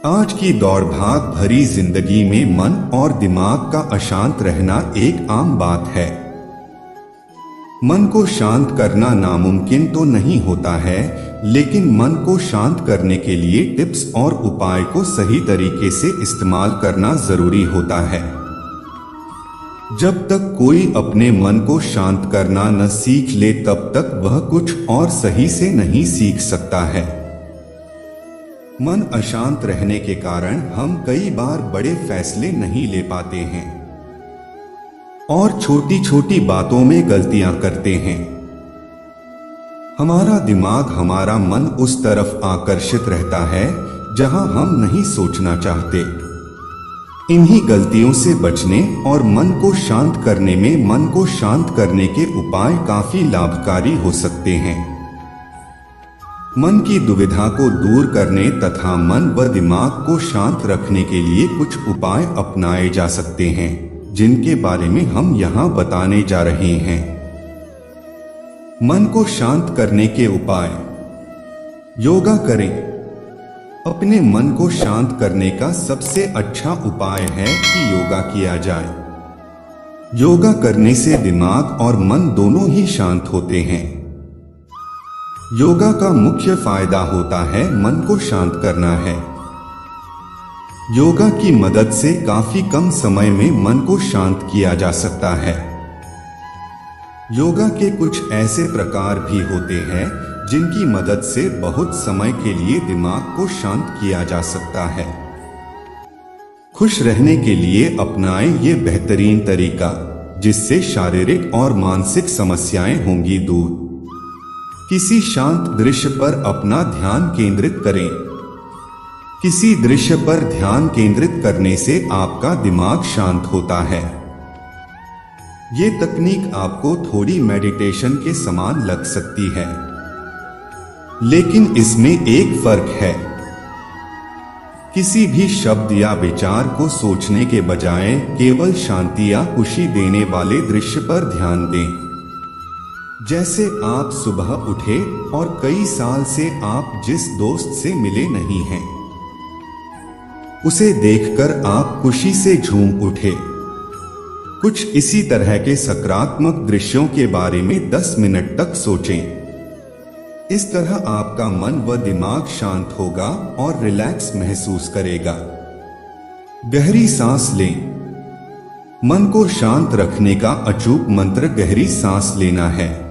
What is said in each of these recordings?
आज की दौड़ भाग भरी जिंदगी में मन और दिमाग का अशांत रहना एक आम बात है। मन को शांत करना नामुमकिन तो नहीं होता है, लेकिन मन को शांत करने के लिए टिप्स और उपाय को सही तरीके से इस्तेमाल करना जरूरी होता है। जब तक कोई अपने मन को शांत करना न सीख ले, तब तक वह कुछ और सही से नहीं सीख सकता है। मन अशांत रहने के कारण हम कई बार बड़े फैसले नहीं ले पाते हैं और छोटी छोटी बातों में गलतियां करते हैं। हमारा दिमाग, हमारा मन उस तरफ आकर्षित रहता है जहां हम नहीं सोचना चाहते। इन्हीं गलतियों से बचने और मन को शांत करने में मन को शांत करने के उपाय काफी लाभकारी हो सकते हैं। मन की दुविधा को दूर करने तथा मन व दिमाग को शांत रखने के लिए कुछ उपाय अपनाए जा सकते हैं, जिनके बारे में हम यहाँ बताने जा रहे हैं। मन को शांत करने के उपाय। योगा करें। अपने मन को शांत करने का सबसे अच्छा उपाय है कि योगा किया जाए। योगा करने से दिमाग और मन दोनों ही शांत होते हैं। योगा का मुख्य फायदा होता है मन को शांत करना है। योगा की मदद से काफी कम समय में मन को शांत किया जा सकता है। योगा के कुछ ऐसे प्रकार भी होते हैं जिनकी मदद से बहुत समय के लिए दिमाग को शांत किया जा सकता है। खुश रहने के लिए अपनाएं ये बेहतरीन तरीका, जिससे शारीरिक और मानसिक समस्याएं होंगी दूर। किसी शांत दृश्य पर अपना ध्यान केंद्रित करें। किसी दृश्य पर ध्यान केंद्रित करने से आपका दिमाग शांत होता है। ये तकनीक आपको थोड़ी मेडिटेशन के समान लग सकती है, लेकिन इसमें एक फर्क है। किसी भी शब्द या विचार को सोचने के बजाय केवल शांति या खुशी देने वाले दृश्य पर ध्यान दें। जैसे आप सुबह उठे और कई साल से आप जिस दोस्त से मिले नहीं हैं, उसे देखकर आप खुशी से झूम उठे। कुछ इसी तरह के सकारात्मक दृश्यों के बारे में 10 मिनट तक सोचें। इस तरह आपका मन व दिमाग शांत होगा और रिलैक्स महसूस करेगा। गहरी सांस लें। मन को शांत रखने का अचूक मंत्र गहरी सांस लेना है।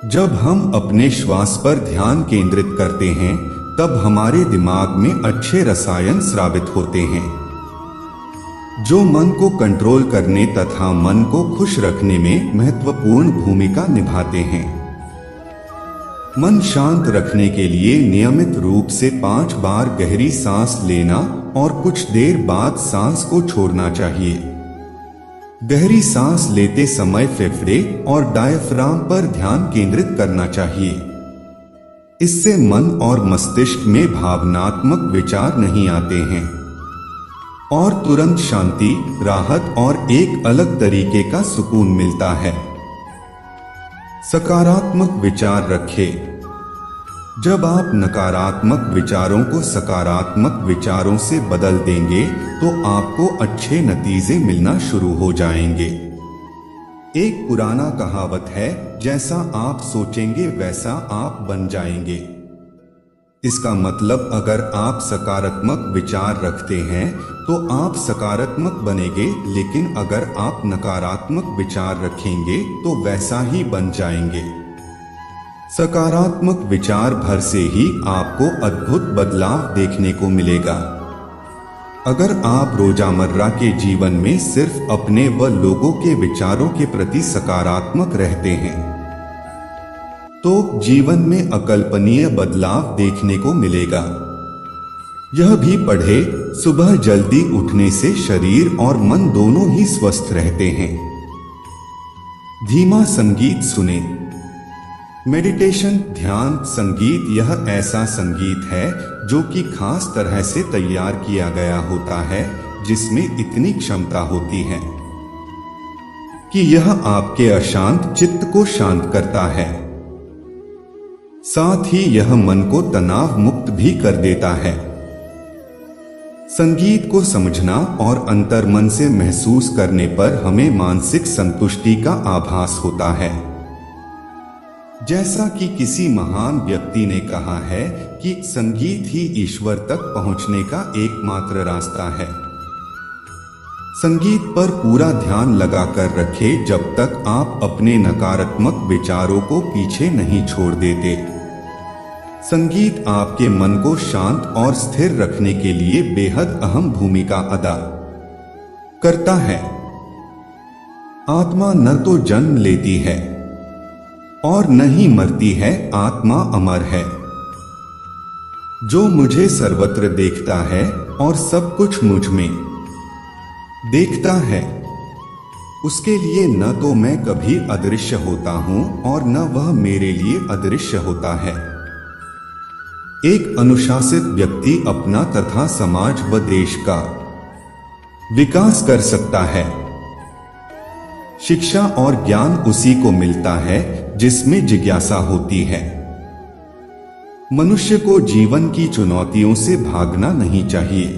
जब हम अपने श्वास पर ध्यान केंद्रित करते हैं, तब हमारे दिमाग में अच्छे रसायन स्रावित होते हैं, जो मन को कंट्रोल करने तथा मन को खुश रखने में महत्वपूर्ण भूमिका निभाते हैं। मन शांत रखने के लिए नियमित रूप से 5 बार गहरी सांस लेना और कुछ देर बाद सांस को छोड़ना चाहिए। गहरी सांस लेते समय फेफड़े और डायफ्राम पर ध्यान केंद्रित करना चाहिए। इससे मन और मस्तिष्क में भावनात्मक विचार नहीं आते हैं और तुरंत शांति, राहत और एक अलग तरीके का सुकून मिलता है। सकारात्मक विचार रखें। जब आप नकारात्मक विचारों को सकारात्मक विचारों से बदल देंगे, तो आपको अच्छे नतीजे मिलना शुरू हो जाएंगे। एक पुराना कहावत है, जैसा आप सोचेंगे वैसा आप बन जाएंगे। इसका मतलब अगर आप सकारात्मक विचार रखते हैं तो आप सकारात्मक बनेंगे, लेकिन अगर आप नकारात्मक विचार रखेंगे तो वैसा ही बन जाएंगे। सकारात्मक विचार भर से ही आपको अद्भुत बदलाव देखने को मिलेगा। अगर आप रोजामर्रा के जीवन में सिर्फ अपने व लोगों के विचारों के प्रति सकारात्मक रहते हैं, तो जीवन में अकल्पनीय बदलाव देखने को मिलेगा। यह भी पढ़े, सुबह जल्दी उठने से शरीर और मन दोनों ही स्वस्थ रहते हैं। धीमा संगीत सुने। मेडिटेशन, ध्यान, संगीत यह ऐसा संगीत है जो कि खास तरह से तैयार किया गया होता है, जिसमें इतनी क्षमता होती है कि यह आपके अशांत चित्त को शांत करता है। साथ ही यह मन को तनाव मुक्त भी कर देता है। संगीत को समझना और अंतर्मन से महसूस करने पर हमें मानसिक संतुष्टि का आभास होता है। जैसा कि किसी महान व्यक्ति ने कहा है कि संगीत ही ईश्वर तक पहुंचने का एकमात्र रास्ता है। संगीत पर पूरा ध्यान लगाकर रखें जब तक आप अपने नकारात्मक विचारों को पीछे नहीं छोड़ देते। संगीत आपके मन को शांत और स्थिर रखने के लिए बेहद अहम भूमिका अदा करता है। आत्मा न तो जन्म लेती है और न ही मरती है, आत्मा अमर है। जो मुझे सर्वत्र देखता है और सब कुछ मुझ में देखता है, उसके लिए न तो मैं कभी अदृश्य होता हूं और न वह मेरे लिए अदृश्य होता है। एक अनुशासित व्यक्ति अपना तथा समाज व देश का विकास कर सकता है। शिक्षा और ज्ञान उसी को मिलता है जिसमें जिज्ञासा होती है। मनुष्य को जीवन की चुनौतियों से भागना नहीं चाहिए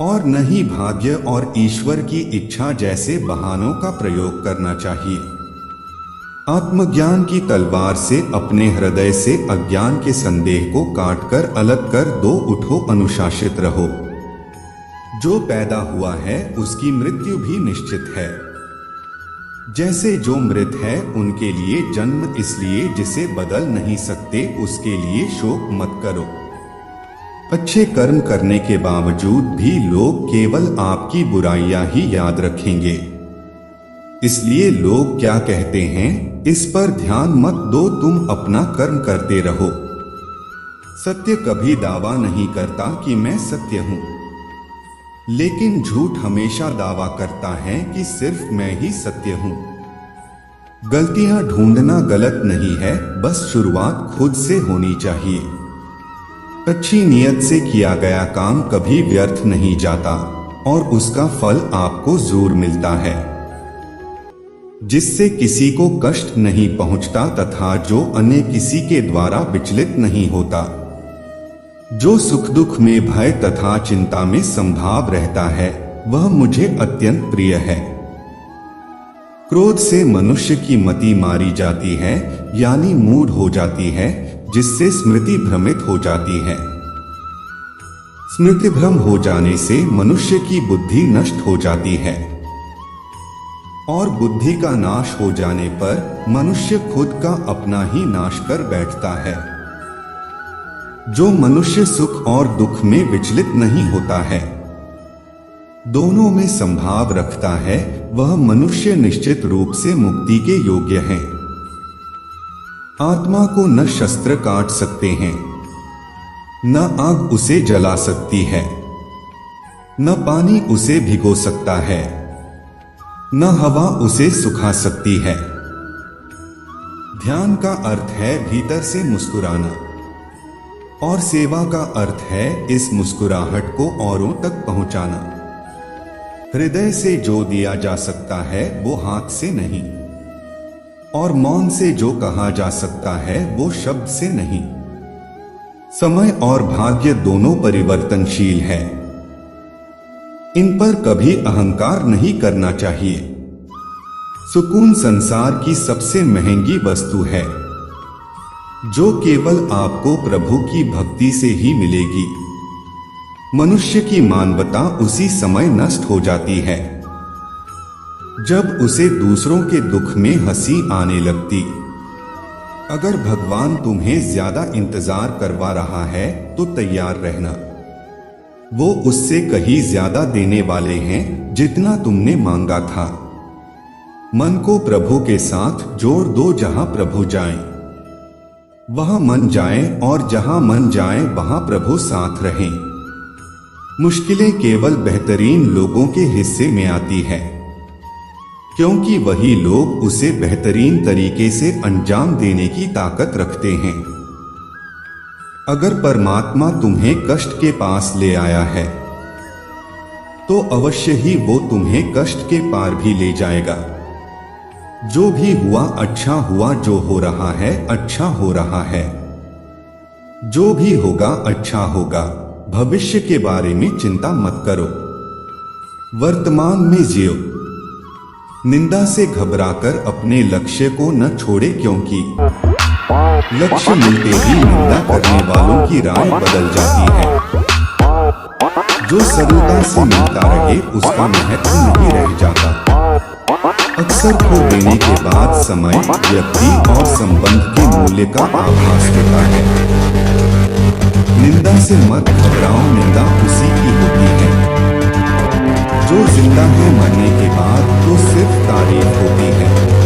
और न ही भाग्य और ईश्वर की इच्छा जैसे बहानों का प्रयोग करना चाहिए। आत्मज्ञान की तलवार से अपने हृदय से अज्ञान के संदेह को काटकर अलग कर दो। उठो, अनुशासित रहो। जो पैदा हुआ है उसकी मृत्यु भी निश्चित है। जैसे जो मृत है उनके लिए जन्म इसलिए जिसे बदल नहीं सकते, उसके लिए शोक मत करो। अच्छे कर्म करने के बावजूद भी लोग केवल आपकी बुराइयां ही याद रखेंगे। इसलिए लोग क्या कहते हैं इस पर ध्यान मत दो, तुम अपना कर्म करते रहो। सत्य कभी दावा नहीं करता कि मैं सत्य हूं, लेकिन झूठ हमेशा दावा करता है कि सिर्फ मैं ही सत्य हूं। गलतियां ढूंढना गलत नहीं है, बस शुरुआत खुद से होनी चाहिए। अच्छी नियत से किया गया काम कभी व्यर्थ नहीं जाता और उसका फल आपको जरूर मिलता है, जिससे किसी को कष्ट नहीं पहुंचता तथा जो अन्य किसी के द्वारा विचलित नहीं होता, जो सुख दुख में भय तथा चिंता में संभाव रहता है, वह मुझे अत्यंत प्रिय है। क्रोध से मनुष्य की मति मारी जाती है, यानी मूढ़ हो जाती है, जिससे स्मृति भ्रमित हो जाती है। स्मृति भ्रम हो जाने से मनुष्य की बुद्धि नष्ट हो जाती है और बुद्धि का नाश हो जाने पर मनुष्य खुद का अपना ही नाश कर बैठता है। जो मनुष्य सुख और दुख में विचलित नहीं होता है, दोनों में संभाव रखता है, वह मनुष्य निश्चित रूप से मुक्ति के योग्य है। आत्मा को न शस्त्र काट सकते हैं, न आग उसे जला सकती है, न पानी उसे भिगो सकता है, न हवा उसे सुखा सकती है। ध्यान का अर्थ है भीतर से मुस्कुराना और सेवा का अर्थ है इस मुस्कुराहट को औरों तक पहुंचाना। हृदय से जो दिया जा सकता है वो हाथ से नहीं, और मौन से जो कहा जा सकता है वो शब्द से नहीं। समय और भाग्य दोनों परिवर्तनशील है, इन पर कभी अहंकार नहीं करना चाहिए। सुकून संसार की सबसे महंगी वस्तु है, जो केवल आपको प्रभु की भक्ति से ही मिलेगी। मनुष्य की मानवता उसी समय नष्ट हो जाती है जब उसे दूसरों के दुख में हंसी आने लगती। अगर भगवान तुम्हें ज्यादा इंतजार करवा रहा है तो तैयार रहना, वो उससे कहीं ज्यादा देने वाले हैं जितना तुमने मांगा था। मन को प्रभु के साथ जोड़ दो, जहां प्रभु जाएं वहां मन जाए, और जहां मन जाए वहां प्रभु साथ रहें। मुश्किलें केवल बेहतरीन लोगों के हिस्से में आती है, क्योंकि वही लोग उसे बेहतरीन तरीके से अंजाम देने की ताकत रखते हैं। अगर परमात्मा तुम्हें कष्ट के पास ले आया है तो अवश्य ही वो तुम्हें कष्ट के पार भी ले जाएगा। जो भी हुआ अच्छा हुआ, जो हो रहा है अच्छा हो रहा है, जो भी होगा अच्छा होगा। भविष्य के बारे में चिंता मत करो, वर्तमान में जियो। निंदा से घबराकर अपने लक्ष्य को न छोड़े, क्योंकि लक्ष्य मिलते ही निंदा करने वालों की राय बदल जाती है। जो सरलता से मिलता रहे उसका महत्व नहीं रह जाता। अक्सर खो देने के बाद समय, व्यक्ति और संबंध के मूल्य का आभास होता है। निंदा से मत घबराओ, निंदा उसी की होती है जो जिंदा है। मरने के बाद तो सिर्फ तारीफ होती है।